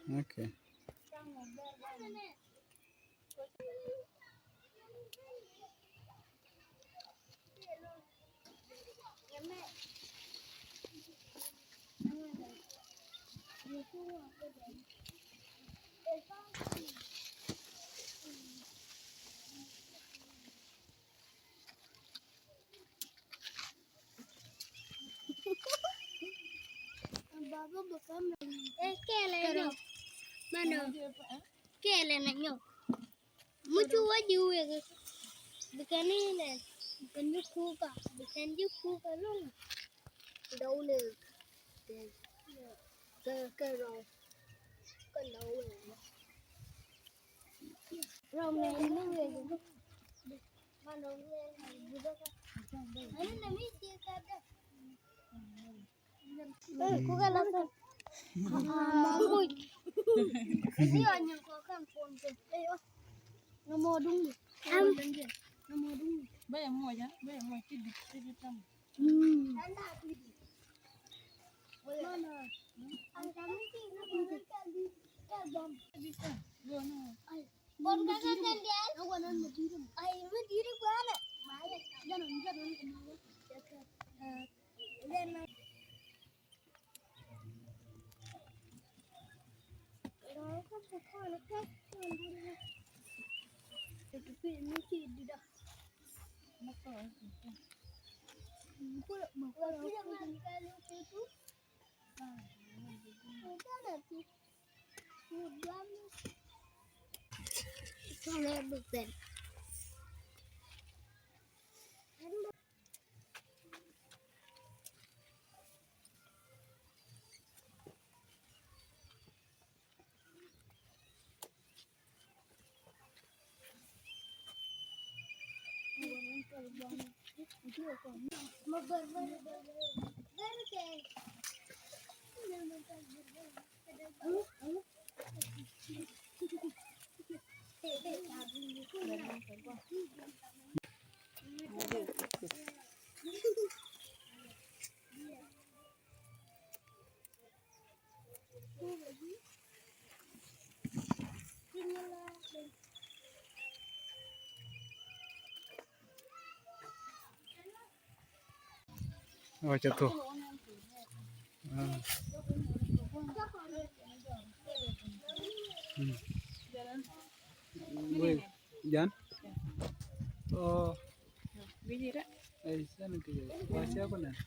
Okay. Baba bukan kele mana kele nanyo mutu waju ya bukan ini bukan kuka bukan kuka long đâu nè cái rau cái đâu rau này nó người mà nó người gì đó anh nó mới chia cắt đó kuka lắm mamut ini hanya kau kan pon nó mua đúng nó mua đúng bây giờ mua chứ bây giờ mua cái gì trong mana anh kami sih nak bon kakak kan dia awan berdiri ay berdiri mana jangan kemana dan Oh, jatuh. Wait, Jan? Oh, biji dah sana kerja. Siapa nak?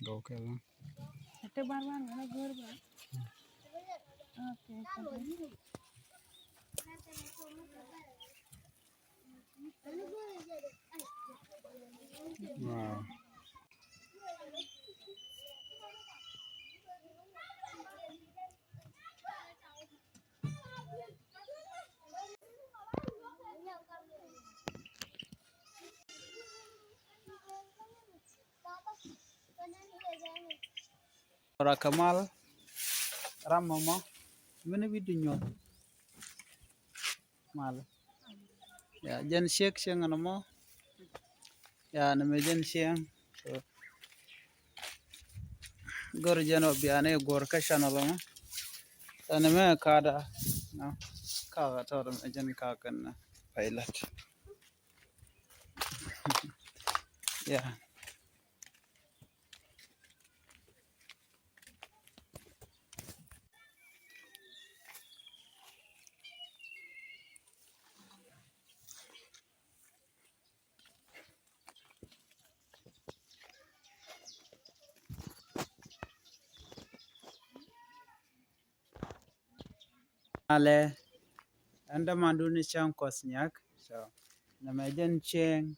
Gokil lah. itu baru-baru mana gur bar oke Wow. Ora Kamal Ramama mana video mal ya jan shek sheng anamo ya na me jan sheng so gor jano biane gor kashan alama sana me kada no ka tor me jan ka kan pilot Yeah. Ale anda mandu ni chang kosnyak. So namajan cheng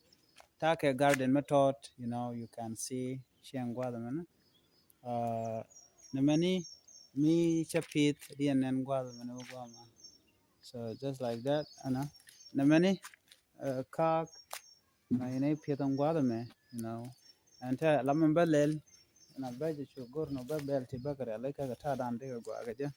take garden method, you know, you can see cheng gwadamana. Namani mi chapit rianen gwadamana gwama. So just like that, ana. Namani kak na ine pietong gwadame, you know. Anta laman balel na baje chu gorno babel ti bakare alaka ta dan de gwa gaja.